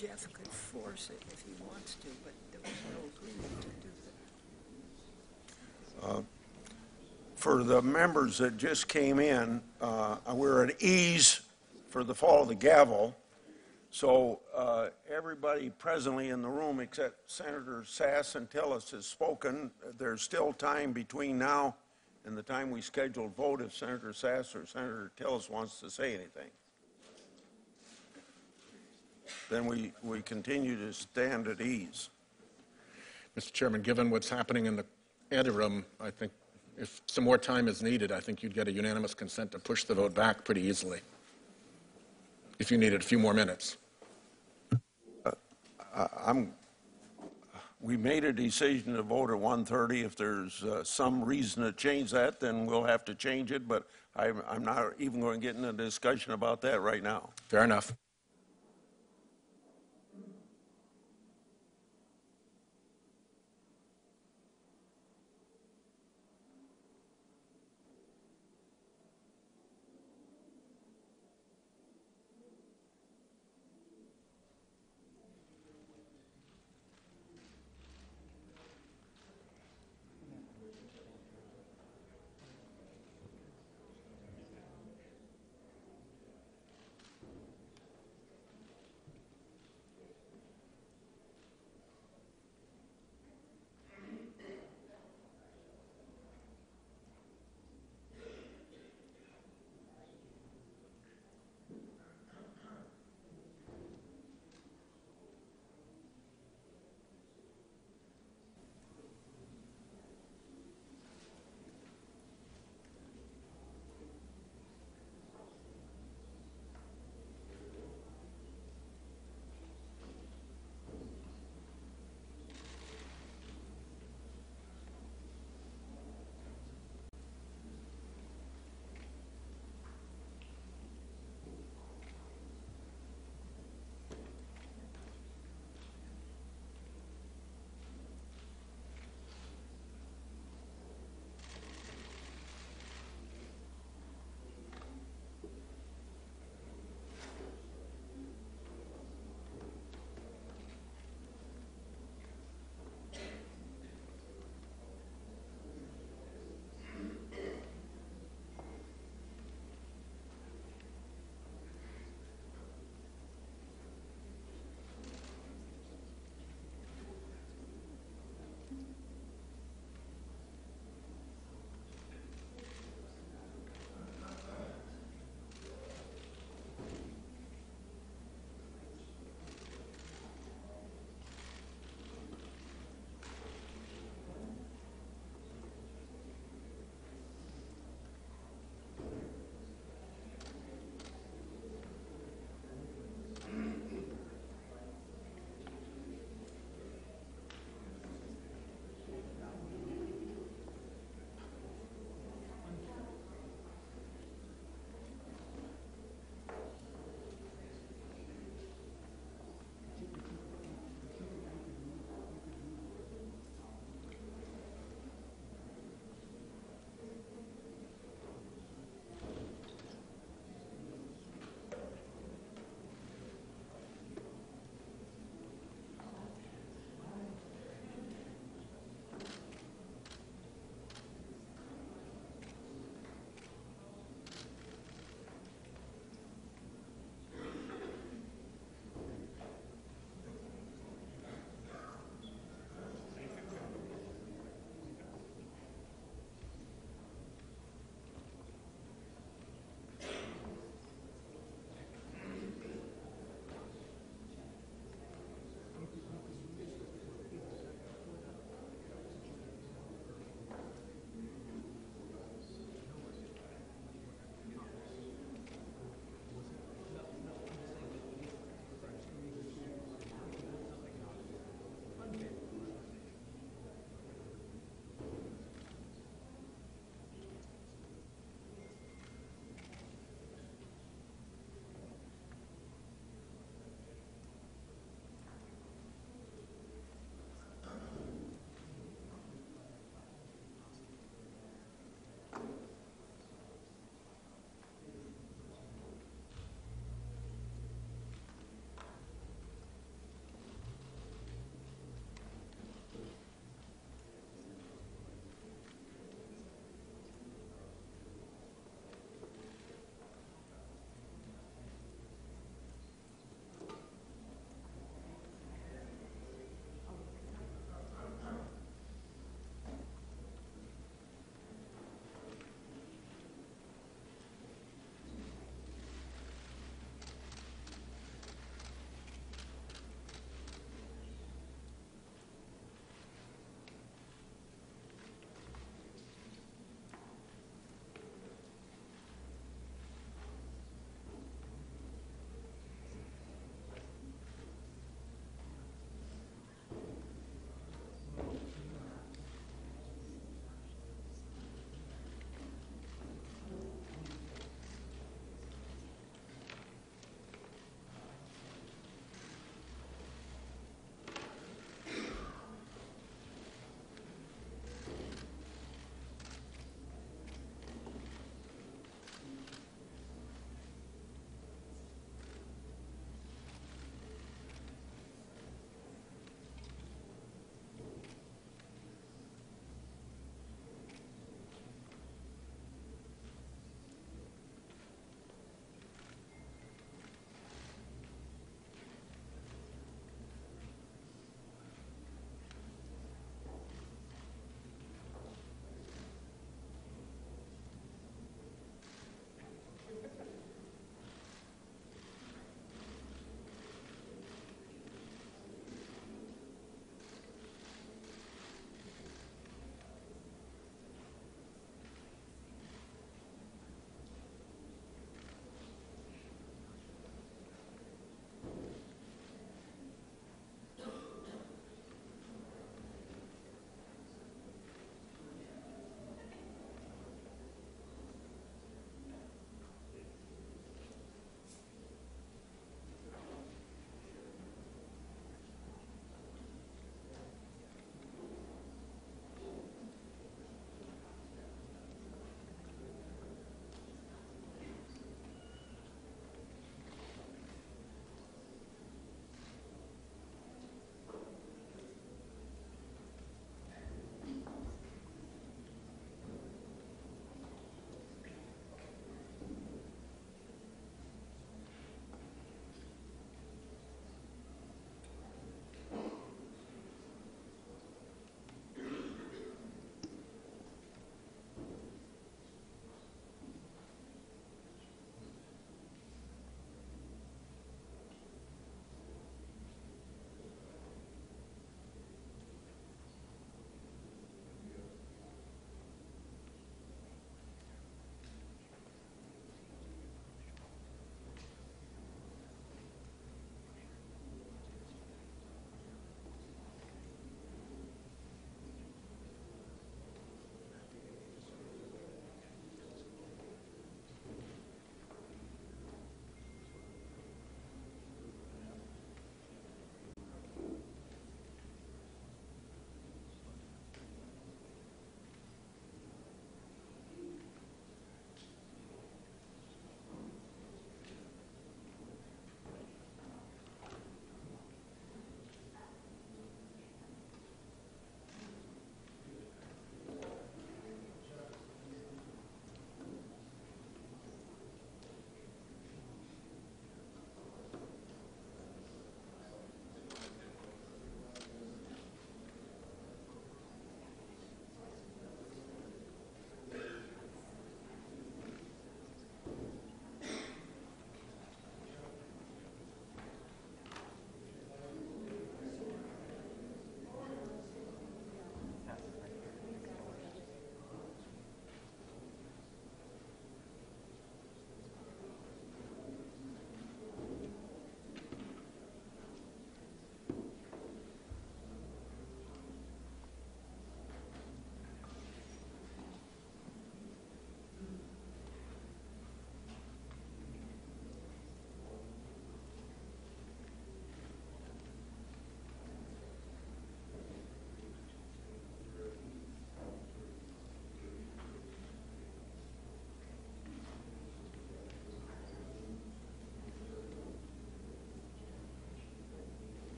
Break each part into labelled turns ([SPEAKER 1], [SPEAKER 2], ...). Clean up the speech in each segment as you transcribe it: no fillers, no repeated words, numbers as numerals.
[SPEAKER 1] Jeff could force it if he wants to, but there was no agreement to do that.
[SPEAKER 2] For the members that just came in, we're at ease for the fall of the gavel. So everybody presently in the room except Senator Sass and Tillis has spoken. There's still time between now and the time we scheduled vote if Senator Sass or Senator Tillis wants to say anything. Then we continue to stand at ease.
[SPEAKER 3] Mr. Chairman, given what's happening in the interim, I think if some more time is needed, I think you'd get a unanimous consent to push the vote back pretty easily, if you needed a few more minutes.
[SPEAKER 2] We made a decision to vote at 1:30. If there's some reason to change that, then we'll have to change it, but I'm not even going to get into a discussion about that right now.
[SPEAKER 3] Fair enough.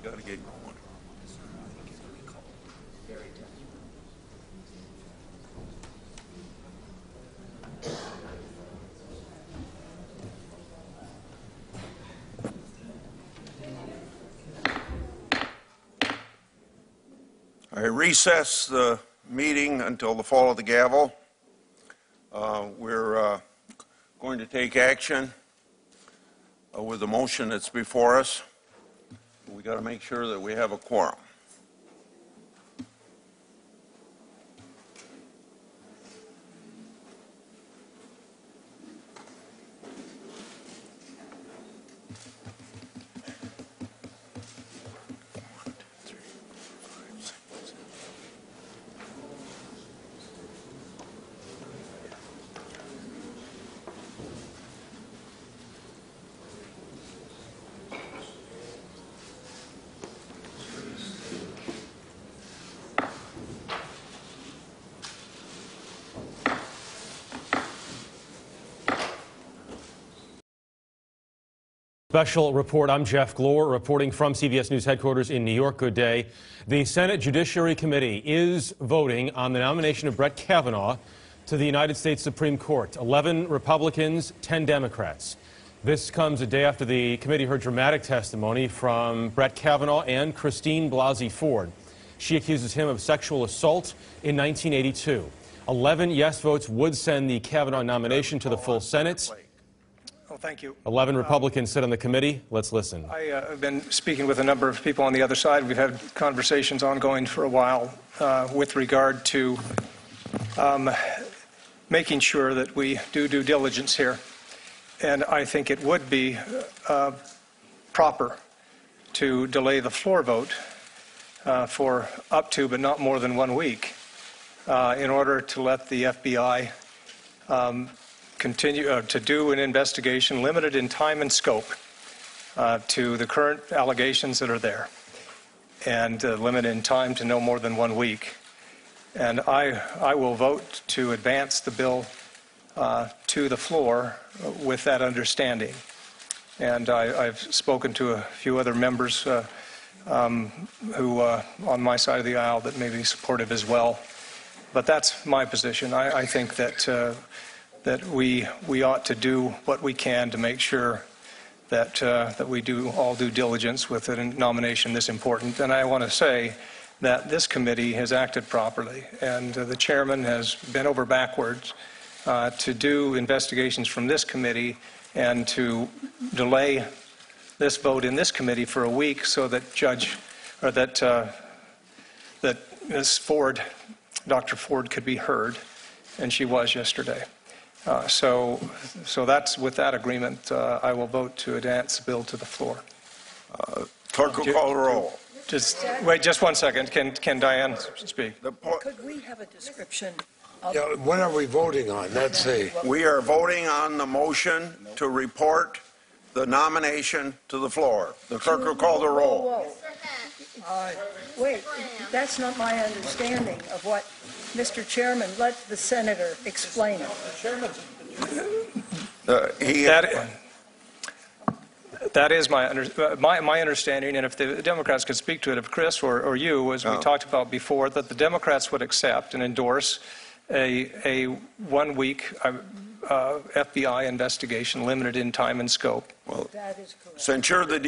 [SPEAKER 2] Got to get going. I recess the meeting until the fall of the gavel. We're going to take action with the motion that's before us. We got to make sure that we have a quorum.
[SPEAKER 4] Special report. I'm Jeff Glor, reporting from CBS News headquarters in New York. Good day. The Senate Judiciary Committee is voting on the nomination of Brett Kavanaugh to the United States Supreme Court. 11 Republicans, 10 Democrats. This comes a day after the committee heard dramatic testimony from Brett Kavanaugh and Christine Blasey Ford. She accuses him of sexual assault in 1982. 11 yes votes would send the Kavanaugh nomination to the full Senate.
[SPEAKER 5] Oh, thank you.
[SPEAKER 4] 11 Republicans sit on the committee. Let's listen.
[SPEAKER 5] I have been speaking with a number of people on the other side. We've had conversations ongoing for a while with regard to making sure that we do due diligence here. And I think it would be proper to delay the floor vote for up to but not more than 1 week in order to let the FBI continue to do an investigation limited in time and scope to the current allegations that are there, and limited in time to no more than 1 week. And I will vote to advance the bill to the floor with that understanding. And I've spoken to a few other members who on my side of the aisle that may be supportive as well. But that's my position. I think that that we ought to do what we can to make sure that we do all due diligence with a nomination this important. And I want to say that this committee has acted properly, and the chairman has bent over backwards to do investigations from this committee and to delay this vote in this committee for a week so that that Ms. Ford, Dr. Ford, could be heard, and she was yesterday. So that's with that agreement. I will vote to advance the bill to the floor.
[SPEAKER 2] Clerk will call the roll.
[SPEAKER 5] Just wait, just 1 second. Can Diane speak?
[SPEAKER 1] Could we have a description of
[SPEAKER 6] Yeah, what are we voting on? Let's see.
[SPEAKER 2] We are voting on the motion to report the nomination to the floor. The clerk will call the roll.
[SPEAKER 1] Whoa. Wait, that's not my understanding of what, Mr. Chairman, let the senator explain it.
[SPEAKER 5] That is my understanding, and if the Democrats could speak to it, if Chris or you, as we talked about before, that the Democrats would accept and endorse a 1 week FBI investigation limited in time and scope.
[SPEAKER 2] Well,
[SPEAKER 1] That is correct.
[SPEAKER 2] since you're the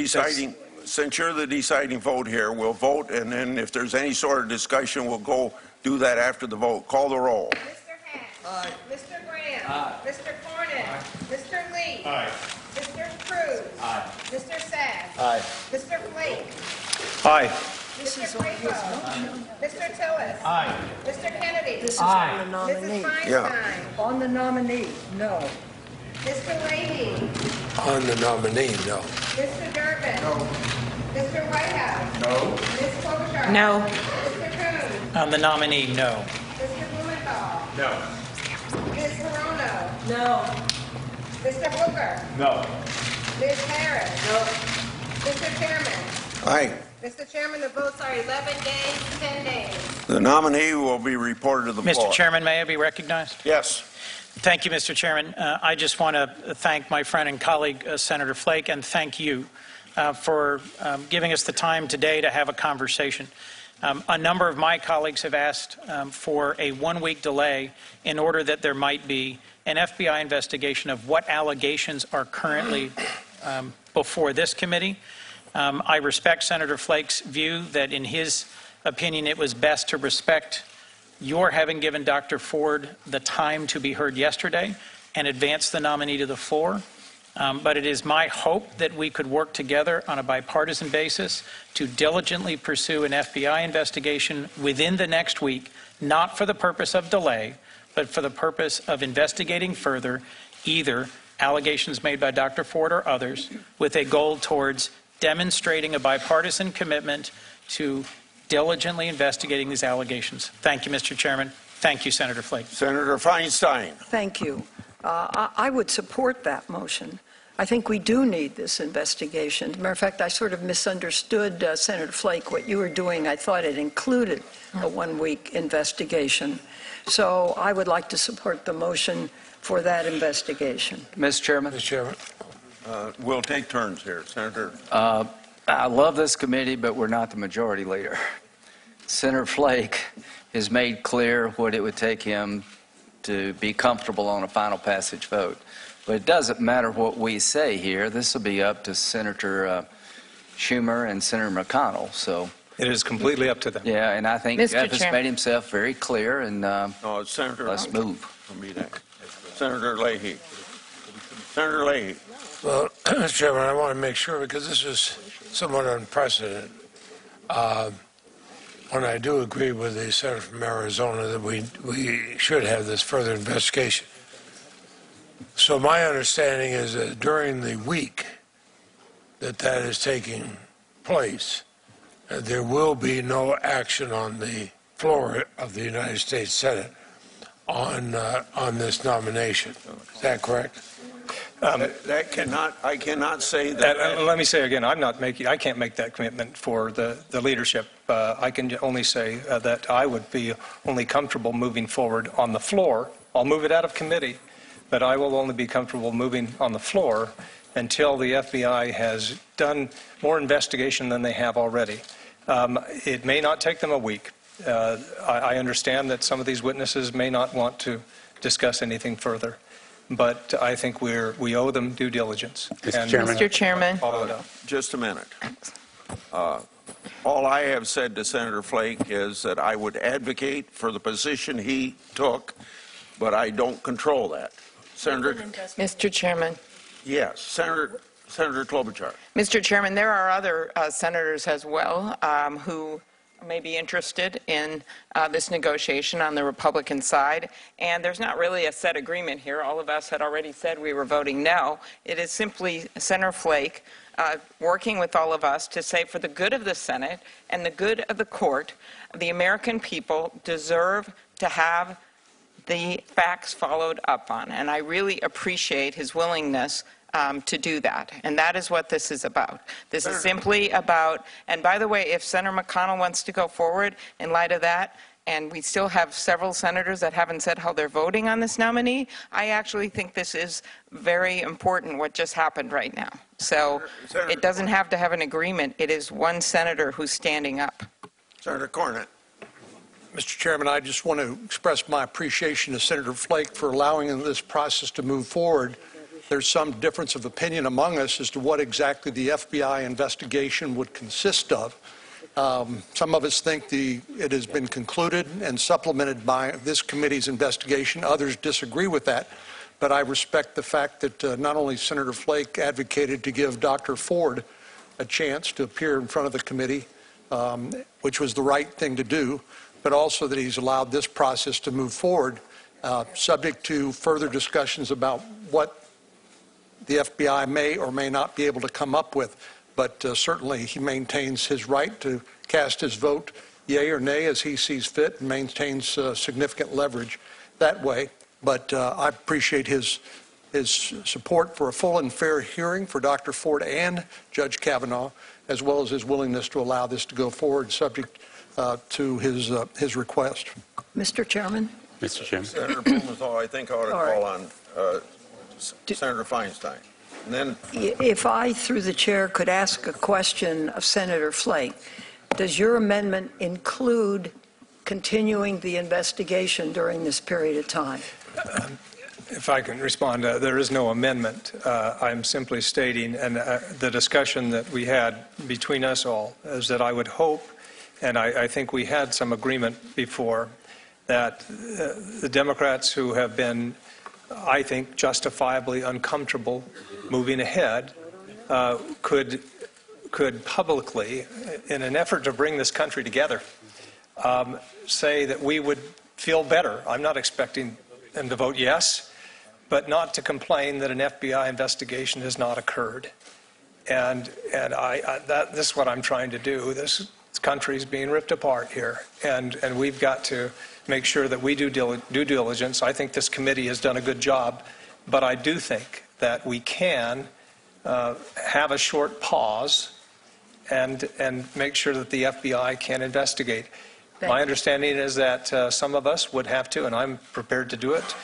[SPEAKER 2] deciding vote here, we'll vote, and then if there's any sort of discussion, we'll go do that after the vote. Call the roll.
[SPEAKER 7] Mr. Hatch. Aye. Mr. Graham. Aye. Mr. Cornyn. Aye. Mr. Lee.
[SPEAKER 6] Aye.
[SPEAKER 7] Mr. Cruz. Aye. Mr. Sass.
[SPEAKER 6] Aye.
[SPEAKER 7] Mr. Flake.
[SPEAKER 5] Aye.
[SPEAKER 7] Mr. Crapo. Mr. Tillis.
[SPEAKER 6] Aye.
[SPEAKER 7] Mr. Kennedy.
[SPEAKER 1] This is on the nominee.
[SPEAKER 7] Mrs. Feinstein.
[SPEAKER 2] Yeah.
[SPEAKER 1] On the nominee, no.
[SPEAKER 7] Mr. Leahy.
[SPEAKER 6] On the nominee, no.
[SPEAKER 7] Mr. Durbin. No. Mr. Whitehouse. No. Ms. Klobuchar.
[SPEAKER 8] No.
[SPEAKER 7] Mr.
[SPEAKER 8] On the nominee, no.
[SPEAKER 7] Mr. Blumenthal?
[SPEAKER 2] No.
[SPEAKER 7] Ms. Hirono?
[SPEAKER 1] No.
[SPEAKER 7] Mr. Booker?
[SPEAKER 2] No.
[SPEAKER 7] Ms. Harris?
[SPEAKER 1] No.
[SPEAKER 7] Mr. Chairman?
[SPEAKER 2] Aye.
[SPEAKER 7] Mr. Chairman, the votes are 11 days, 10 days.
[SPEAKER 2] The nominee will be reported to the floor.
[SPEAKER 8] Mr. Chairman, may I be recognized?
[SPEAKER 2] Yes.
[SPEAKER 8] Thank you, Mr. Chairman. I just want to thank my friend and colleague, Senator Flake, and thank you for giving us the time today to have a conversation. A number of my colleagues have asked for a one-week delay in order that there might be an FBI investigation of what allegations are currently before this committee. I respect Senator Flake's view that in his opinion it was best to respect your having given Dr. Ford the time to be heard yesterday and advance the nominee to the floor. But it is my hope that we could work together on a bipartisan basis to diligently pursue an FBI investigation within the next week, not for the purpose of delay, but for the purpose of investigating further either allegations made by Dr. Ford or others with a goal towards demonstrating a bipartisan commitment to diligently investigating these allegations. Thank you, Mr. Chairman. Thank you, Senator Flake.
[SPEAKER 2] Senator Feinstein.
[SPEAKER 1] Thank you. I would support that motion. I think we do need this investigation. As a matter of fact, I sort of misunderstood, Senator Flake, what you were doing. I thought it included a one-week investigation. So I would like to support the motion for that investigation.
[SPEAKER 9] Mr. Chairman.
[SPEAKER 6] Mr. Chairman.
[SPEAKER 2] We'll take turns here. Senator.
[SPEAKER 9] I love this committee, but we're not the majority leader. Senator Flake has made clear what it would take him to be comfortable on a final passage vote. But it doesn't matter what we say here. This will be up to Senator Schumer and Senator McConnell. So
[SPEAKER 5] It is completely up to them.
[SPEAKER 9] yeah, and I think Jeff has made himself very clear, and
[SPEAKER 2] No, it's Senator.
[SPEAKER 9] let's move.
[SPEAKER 2] Senator Leahy. Senator Leahy.
[SPEAKER 6] Well, Mr. Chairman, I want to make sure, because this is somewhat unprecedented. When I do agree with the senator from Arizona that we should have this further investigation. So my understanding is that during the week that is taking place, there will be no action on the floor of the United States Senate on this nomination. Is that correct?
[SPEAKER 2] I cannot say that.
[SPEAKER 5] Let me say again, I can't make that commitment for the leadership. I can only say that I would be only comfortable moving forward on the floor. I'll move it out of committee, but I will only be comfortable moving on the floor until the FBI has done more investigation than they have already. It may not take them a week. I understand that some of these witnesses may not want to discuss anything further. But I think we owe them due diligence.
[SPEAKER 10] Mr. Chairman.
[SPEAKER 2] Just a minute. All I have said to Senator Flake is that I would advocate for the position he took, but I don't control that. Senator?
[SPEAKER 10] Mr. Chairman.
[SPEAKER 2] Yes. Senator Klobuchar.
[SPEAKER 10] Mr. Chairman, there are other senators as well who may be interested in this negotiation on the Republican side, and there's not really a set agreement here. All of us had already said we were voting no. It is simply Senator Flake working with all of us to say, for the good of the Senate and the good of the court, the American people deserve to have the facts followed up on, and I really appreciate his willingness to do that. And that is what this is about. This is simply about, and by the way, if Senator McConnell wants to go forward in light of that, and we still have several senators that haven't said how they're voting on this nominee, I actually think this is very important what just happened right now. So it doesn't have to have an agreement. It is one senator who's standing up.
[SPEAKER 2] Senator Cornett.
[SPEAKER 11] Mr. Chairman, I just want to express my appreciation to Senator Flake for allowing this process to move forward. There's some difference of opinion among us as to what exactly the FBI investigation would consist of. Some of us think it has been concluded and supplemented by this committee's investigation. Others disagree with that. But I respect the fact that not only Senator Flake advocated to give Dr. Ford a chance to appear in front of the committee, which was the right thing to do, but also that he's allowed this process to move forward, subject to further discussions about what the FBI may or may not be able to come up with. But certainly he maintains his right to cast his vote yea or nay as he sees fit and maintains significant leverage that way. But I appreciate his support for a full and fair hearing for Dr. Ford and Judge Kavanaugh, as well as his willingness to allow this to go forward subject to his request.
[SPEAKER 1] Mr. Chairman?
[SPEAKER 2] Mr. Chairman. Senator Blumenthal, I think I ought to call on Senator Feinstein. And then,
[SPEAKER 1] If I, through the chair, could ask a question of Senator Flake, does your amendment include continuing the investigation during this period of time?
[SPEAKER 5] If I can respond, there is no amendment. I'm simply stating, and the discussion that we had between us all is that I would hope, and I think we had some agreement before, that the Democrats who have been, I think, justifiably uncomfortable moving ahead could publicly, in an effort to bring this country together, say that we would feel better. I'm not expecting them to vote yes, but not to complain that an FBI investigation has not occurred. And this is what I'm trying to do. This country is being ripped apart here, and we've got to make sure that we do due diligence. I think this committee has done a good job, but I do think that we can have a short pause and make sure that the FBI can investigate. My understanding is that some of us would have to, and I'm prepared to do it,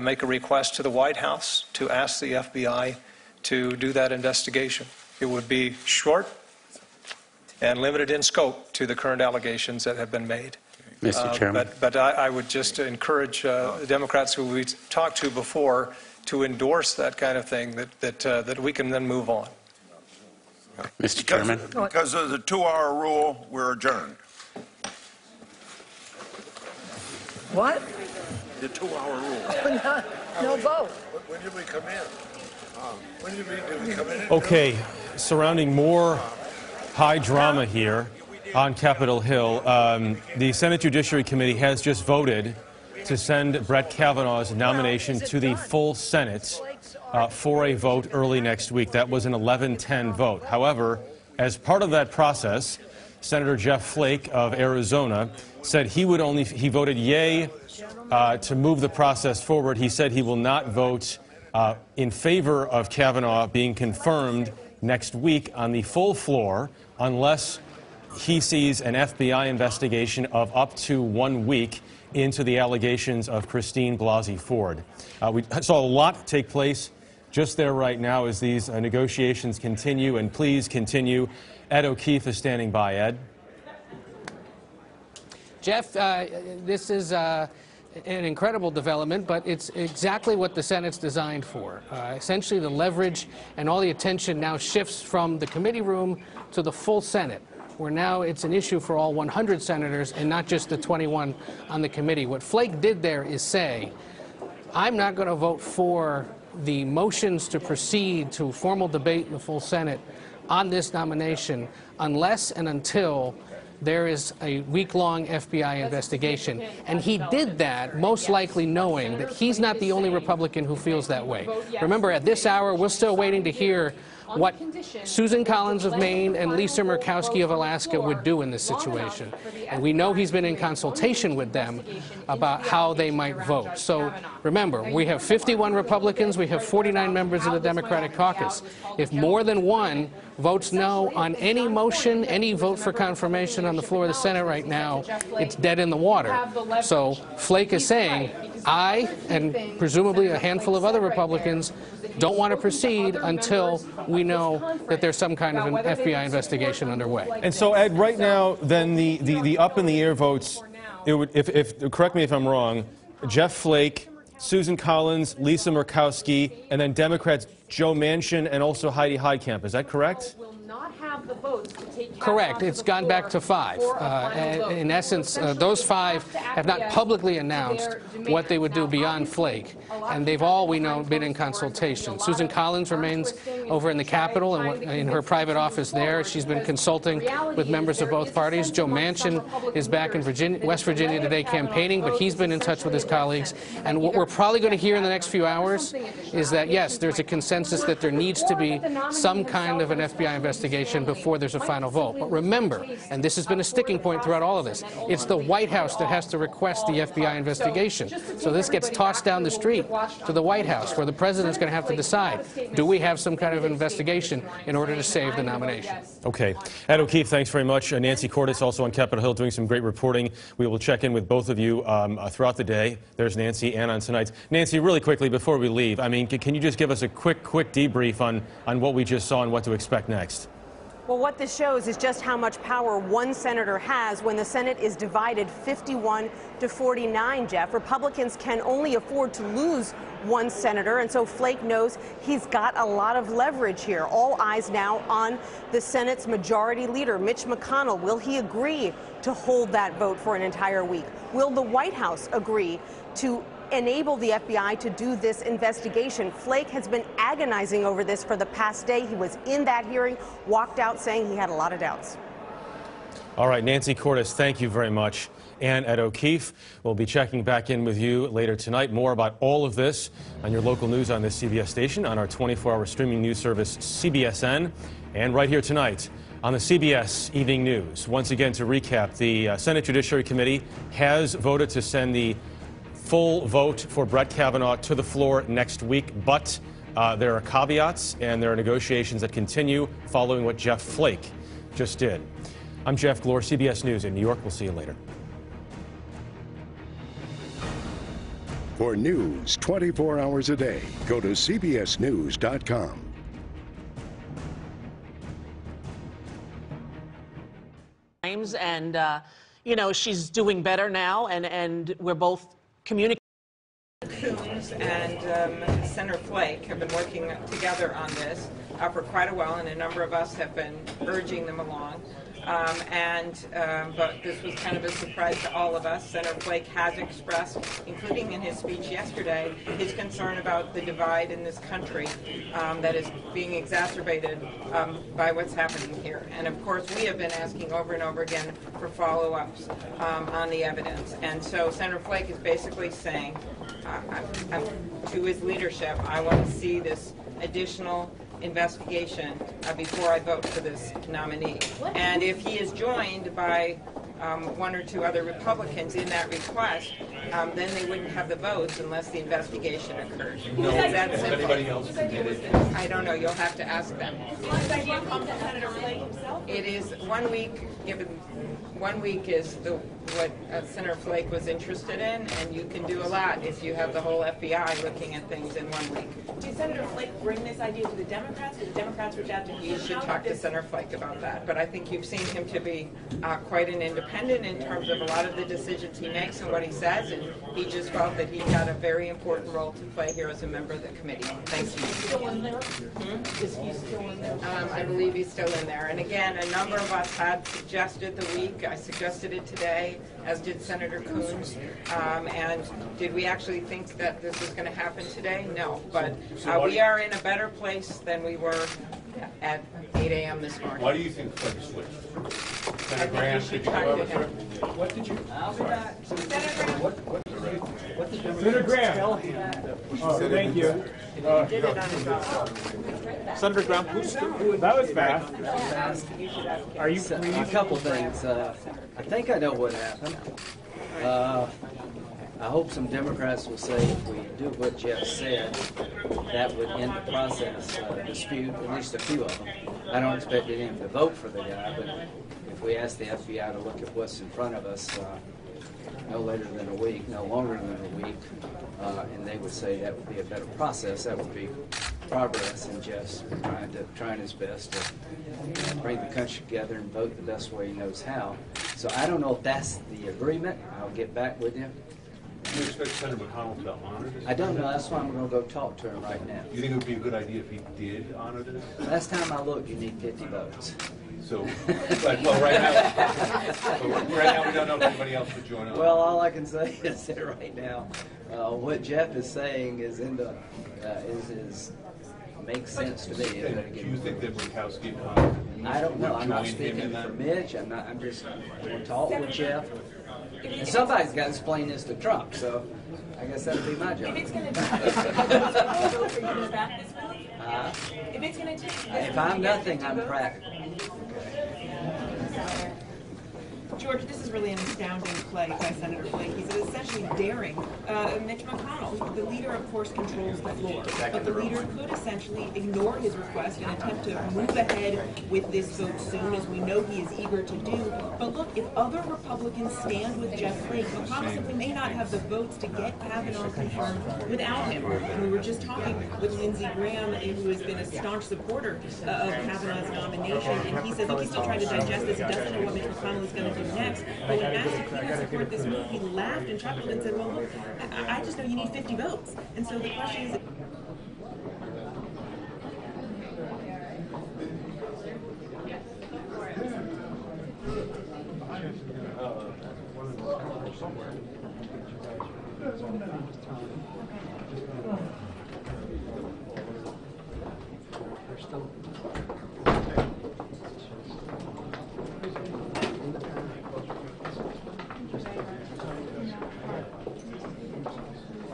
[SPEAKER 5] make a request to the White House to ask the FBI to do that investigation. It would be short and limited in scope to the current allegations that have been made.
[SPEAKER 12] Mr. Chairman.
[SPEAKER 5] But I would just encourage the Democrats who we talked to before to endorse that kind of thing, that we can then move on.
[SPEAKER 12] Mr. Chairman.
[SPEAKER 2] Because of the 2-hour rule, we're adjourned.
[SPEAKER 1] What?
[SPEAKER 2] The 2-hour rule.
[SPEAKER 1] No vote.
[SPEAKER 2] When did we come in? When did we come in?
[SPEAKER 4] Okay, surrounding more high drama here on Capitol Hill, the Senate Judiciary Committee has just voted to send Brett Kavanaugh's nomination to the full Senate for a vote early next week. That was an 11-10 vote. However, as part of that process, Senator Jeff Flake of Arizona said he voted yay to move the process forward. He said he will not vote in favor of Kavanaugh being confirmed next week on the full floor unless he sees an FBI investigation of up to 1 week into the allegations of Christine Blasey Ford. We saw a lot take place just there right now as these negotiations continue, and please continue. Ed O'Keefe is standing by. Ed?
[SPEAKER 13] Jeff, this is an incredible development, but it's exactly what the Senate's designed for. Essentially, the leverage and all the attention now shifts from the committee room to the full Senate, where now it's an issue for all 100 senators and not just the 21 on the committee. What Flake did there is say, I'm not going to vote for the motions to proceed to formal debate in the full Senate on this nomination unless and until there is a week-long FBI investigation. And he did that most likely knowing that he's not the only Republican who feels that way. Remember, at this hour, we're still waiting to hear what Susan Collins of Maine and Lisa Murkowski of Alaska would do in this situation. And we know he's been in consultation with them about how they might vote. So remember, we have 51 Republicans, we have 49 members of the Democratic caucus. If more than one votes no on any motion, any vote for confirmation on the floor of the Senate right now, it's dead in the water. So Flake is saying, I, and presumably a handful of other Republicans, don't want to proceed until we know that there's some kind of an FBI investigation underway.
[SPEAKER 4] And so, Ed, right now, then the up-in-the-air votes, it would, if correct me if I'm wrong, Jeff Flake, Susan Collins, Lisa Murkowski, and then Democrats Joe Manchin and also Heidi Heitkamp. Is that correct?
[SPEAKER 13] Correct. It's gone back to 5. In essence, those 5 have not publicly announced what they would do beyond Flake, and they've all, we know, been in consultation. Susan Collins remains over in the Capitol and in her private office there. She's been consulting with members of both parties. Joe Manchin is back in West Virginia today campaigning, but he's been in touch with his colleagues. And what we're probably going to hear in the next few hours is that, yes, there's a consensus that there needs to be some kind of an FBI investigation before there's a final vote. But remember, and this has been a sticking point throughout all of this, it's the White House that has to request the FBI investigation. So this gets tossed down the street to the White House, where the president's going to have to decide, do we have some kind of investigation in order to save the nomination?
[SPEAKER 4] Okay. Ed O'Keefe, thanks very much. Nancy Cordes also on Capitol Hill doing some great reporting. We will check in with both of you throughout the day. There's Nancy and on tonight's. Nancy, really quickly before we leave, I mean, can you just give us a quick debrief on what we just saw and what to expect next?
[SPEAKER 14] Well, what this shows is just how much power one senator has when the Senate is divided 51 to 49, Jeff. Republicans can only afford to lose one senator, and so Flake knows he's got a lot of leverage here. All eyes now on the Senate's majority leader, Mitch McConnell. Will he agree to hold that vote for an entire week? Will the White House agree to enable the FBI to do this investigation? Flake has been agonizing over this for the past day. He was in that hearing, walked out saying he had a lot of doubts.
[SPEAKER 4] All right, Nancy Cordes, thank you very much. And Ed O'Keefe, we'll be checking back in with you later tonight. More about all of this on your local news on this CBS station, on our 24-hour streaming news service, CBSN, and right here tonight on the CBS Evening News. Once again, to recap, the Senate Judiciary Committee has voted to send the full vote for Brett Kavanaugh to the floor next week, but there are caveats and there are negotiations that continue following what Jeff Flake just did. I'm Jeff Glor, CBS News in New York. We'll see you later.
[SPEAKER 15] For news 24 hours a day, go to cbsnews.com.
[SPEAKER 16] And, you know, she's doing better now, and we're both communicating.
[SPEAKER 10] Coons and Senator Flake have been working together on this for quite a while, and a number of us have been urging them along. But this was kind of a surprise to all of us. Senator Flake has expressed, including in his speech yesterday, his concern about the divide in this country that is being exacerbated by what's happening here. And of course, we have been asking over and over again for follow-ups on the evidence. And so Senator Flake is basically saying to his leadership, I want to see this additional investigation before I vote for this nominee. And if he is joined by one or two other Republicans in that request, then they wouldn't have the votes unless the investigation occurred.
[SPEAKER 17] No,
[SPEAKER 10] It's that simple.
[SPEAKER 17] anybody else committed?
[SPEAKER 10] I don't know. You'll have to ask them. It is 1 week. Given 1 week is what Senator Flake was interested in, and you can do a lot if you have the whole FBI looking at things in 1 week.
[SPEAKER 17] Did Senator Flake bring this idea to the Democrats? Did the Democrats reach out to him?
[SPEAKER 10] You should talk to Senator Flake about that. But I think you've seen him to be quite an independent in terms of a lot of the decisions he makes and what he says, and he just felt that he had a very important role to play here as a member of the committee. Thanks.
[SPEAKER 17] Is he still in there? Is he still in there?
[SPEAKER 10] I believe he's still in there. And again, a number of us had suggested the week. I suggested it today, as did Senator Coons. And did we actually think that this was going to happen today? No. But we are in a better place than we were at 8 a.m. this morning.
[SPEAKER 17] Why do you think Flake switched?
[SPEAKER 10] I think we should talk to him.
[SPEAKER 17] What did you?
[SPEAKER 18] Senator Graham. Tell him. Thank you.
[SPEAKER 19] Senator Graham,
[SPEAKER 18] that was fast. Are you pleased?
[SPEAKER 19] A couple things. I think I know what happened. I hope some Democrats will say if we do what Jeff said, that would end the process dispute, at least a few of them. I don't expect any of them to vote for the guy, but if we ask the FBI to look at what's in front of us no later than a week, no longer than a week, and they would say that would be a better process, that would be progress in Jeff's trying his best to bring the country together and vote the best way he knows how. So I don't know if that's the agreement. I'll get back with you.
[SPEAKER 17] Do you expect Senator McConnell to honor this?
[SPEAKER 19] I don't know. That's why I'm going to go talk to him right now.
[SPEAKER 17] You think it would be a good idea if he did honor this?
[SPEAKER 19] Last time I looked, you need 50 votes.
[SPEAKER 17] So, right now we don't know if anybody else would join us.
[SPEAKER 19] Well, all I can say is that right now, what Jeff is saying is makes sense to me.
[SPEAKER 17] Do you think that Murkowski would
[SPEAKER 19] I don't know. I'm not speaking for Mitch. I'm just going to talk with Jeff. And somebody's got to explain this to Trump, so I guess that'll be my job.
[SPEAKER 17] If it's going to take
[SPEAKER 19] If I'm nothing, I'm practical.
[SPEAKER 17] George, this is really an astounding play by Senator Flake. He's essentially daring Mitch McConnell. The leader, of course, controls the floor, but the leader could essentially ignore his request and attempt to move ahead with this vote soon, as we know he is eager to do. But look, if other Republicans stand with Jeff Flake, McConnell simply may not have the votes to get Kavanaugh confirmed without him. And we were just talking with Lindsey Graham, who has been a staunch supporter of Kavanaugh's nomination, and he says, look, he's still trying to digest this. He doesn't know what Mitch McConnell is going to do next. But when asked if he would support this move, he laughed and chuckled and said, well, look, I just know you need 50 votes. And so the question is...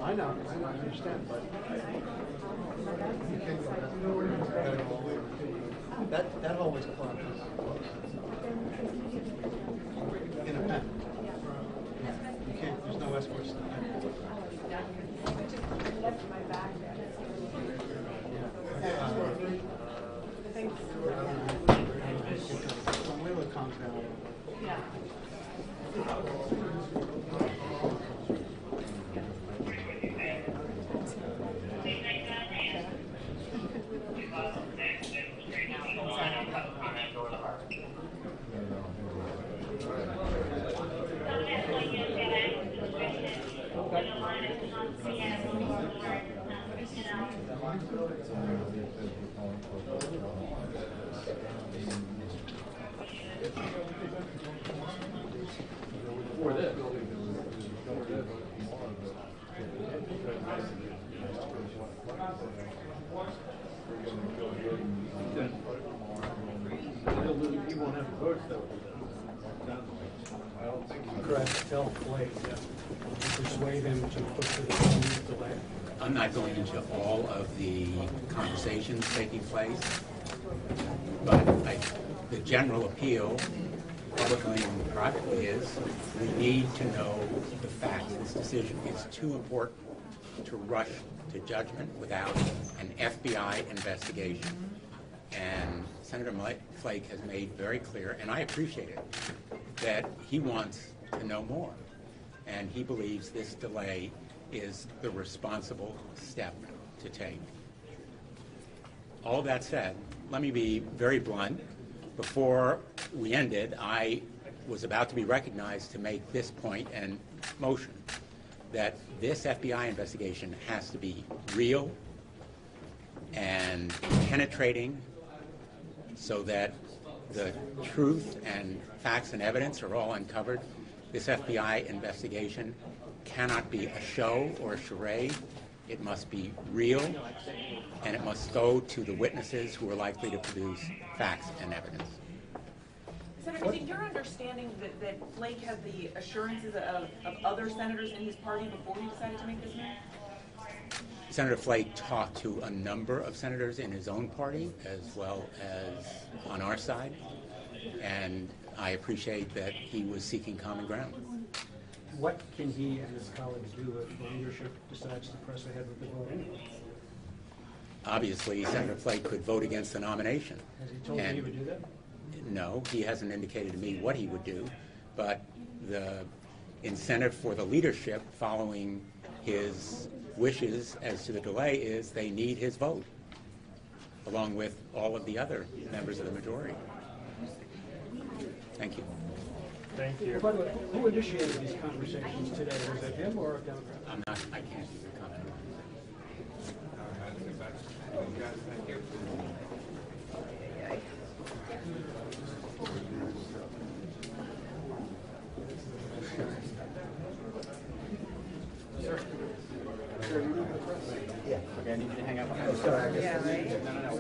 [SPEAKER 18] I know, I understand, but that always applies. In a pen. You can't, there's no escorts in the pen. When Wheeler comes down.
[SPEAKER 20] For this. He won't have the votes though. I don't think he's correct. Tell Flake, persuade him to push the delay.
[SPEAKER 21] I'm not going into all of the conversations taking place, but the general appeal, publicly and privately, is we need to know the facts. This decision is too important to rush to judgment without an FBI investigation. And Senator Flake has made very clear, and I appreciate it, that he wants to know more. And he believes this delay is the responsible step to take. All that said, let me be very blunt. Before we ended, I was about to be recognized to make this point and motion that this FBI investigation has to be real and penetrating so that the truth and facts and evidence are all uncovered. This FBI investigation cannot be a show or a charade. It must be real, and it must go to the witnesses who are likely to produce facts and evidence.
[SPEAKER 17] Senator, is it your understanding that Flake had the assurances of other senators in his party before he decided to make this move?
[SPEAKER 21] Senator Flake talked to a number of senators in his own party as well as on our side, and I appreciate that he was seeking common ground.
[SPEAKER 18] What can he and his colleagues do if the leadership decides to press ahead with the vote anyway?
[SPEAKER 21] Obviously, Senator Flake could vote against the nomination.
[SPEAKER 18] Has he told you he would do that?
[SPEAKER 21] No, he hasn't indicated to me what he would do, but the incentive for the leadership following his wishes as to the delay is they need his vote, along with all of the other members of the majority. Thank you.
[SPEAKER 18] Thank you. By the way, who initiated these conversations today? Was it him or a Democrat?
[SPEAKER 21] I can't comment on
[SPEAKER 18] Thank you. Sir. Sir, you leave the press? Yeah. Okay, I need you to hang out behind the sorry, yeah, right? No.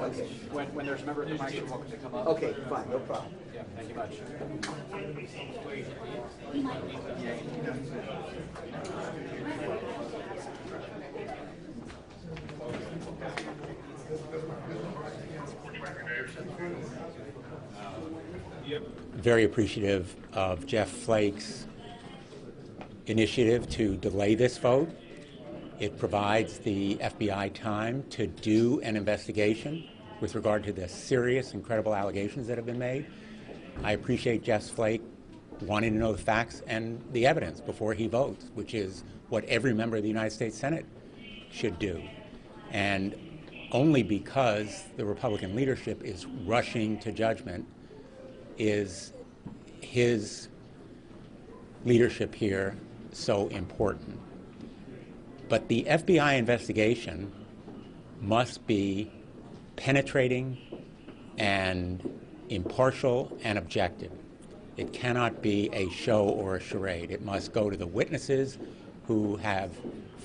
[SPEAKER 18] When there's a member of the mic, you're welcome to come up. Okay, fine, no problem. Yeah, thank you much.
[SPEAKER 21] Very appreciative of Jeff Flake's initiative to delay this vote. It provides the FBI time to do an investigation with regard to the serious and credible allegations that have been made. I appreciate Jeff Flake wanting to know the facts and the evidence before he votes, which is what every member of the United States Senate should do. And only because the Republican leadership is rushing to judgment is his leadership here so important. But the FBI investigation must be penetrating and impartial and objective. It cannot be a show or a charade. It must go to the witnesses who have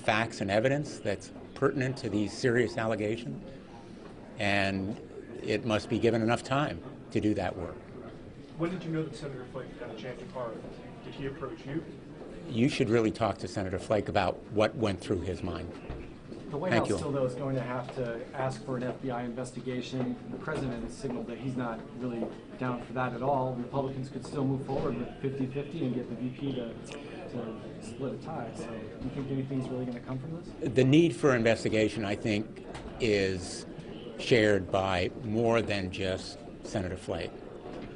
[SPEAKER 21] facts and evidence that's pertinent to these serious allegations, and it must be given enough time to do that work.
[SPEAKER 3] When did you know that Senator Flake had a change of heart? Did he approach you?
[SPEAKER 21] You should really talk to Senator Flake about what went through his mind.
[SPEAKER 22] The White House still, though, is going to have to ask for an FBI investigation. The president has signaled that he's not really down for that at all. Republicans could still move forward with 50-50 and get the VP to split a tie. So do you think anything's really going to come from this?
[SPEAKER 21] The need for investigation, I think, is shared by more than just Senator Flake.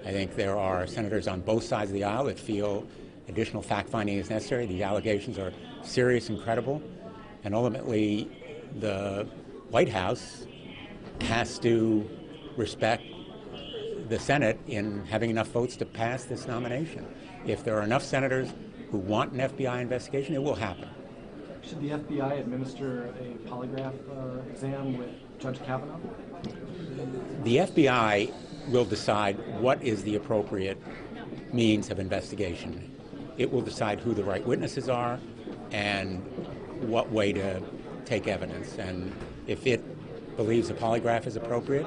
[SPEAKER 21] I think there are senators on both sides of the aisle that feel additional fact-finding is necessary. The allegations are serious and credible, and ultimately the White House has to respect the Senate in having enough votes to pass this nomination. If there are enough senators who want an FBI investigation, it will happen.
[SPEAKER 22] Should the FBI administer a polygraph exam with Judge Kavanaugh?
[SPEAKER 21] The FBI will decide what is the appropriate means of investigation. It will decide who the right witnesses are and what way to take evidence. And if it believes a polygraph is appropriate,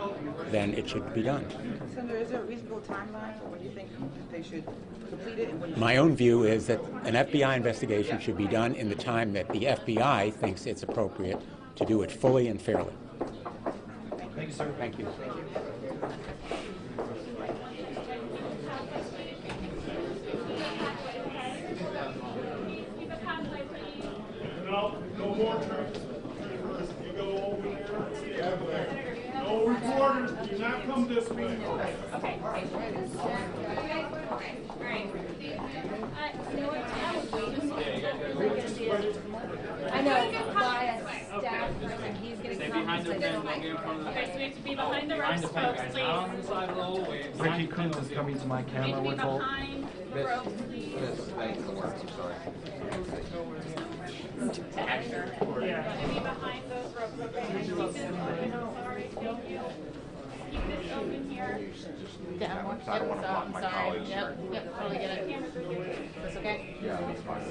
[SPEAKER 21] then it should be done.
[SPEAKER 17] Senator, is there a reasonable timeline for when you think they should complete it?
[SPEAKER 21] My own view is that an FBI investigation should be done in the time that the FBI thinks it's appropriate to do it fully and fairly.
[SPEAKER 22] Thank you, sir.
[SPEAKER 21] Thank you.
[SPEAKER 20] No more trips. You go over there. No reporters. Do not come this way. Okay.
[SPEAKER 23] I know. He's going to come.
[SPEAKER 24] Behind the fence, don't get in front of the fence. Okay, so we have to be behind the ropes, folks, please. Not on the side of the hallway.
[SPEAKER 22] Ricky Coons is coming to my camera. We're told.
[SPEAKER 24] Miss, thanks for the work. I'm sorry.
[SPEAKER 23] Yeah. Be behind those ropes, okay? And keep this open. Sorry, thank you. Keep this open here. Down. Yep, I'm sorry. Yep, totally get it. That's okay?
[SPEAKER 24] Yeah, that's fine.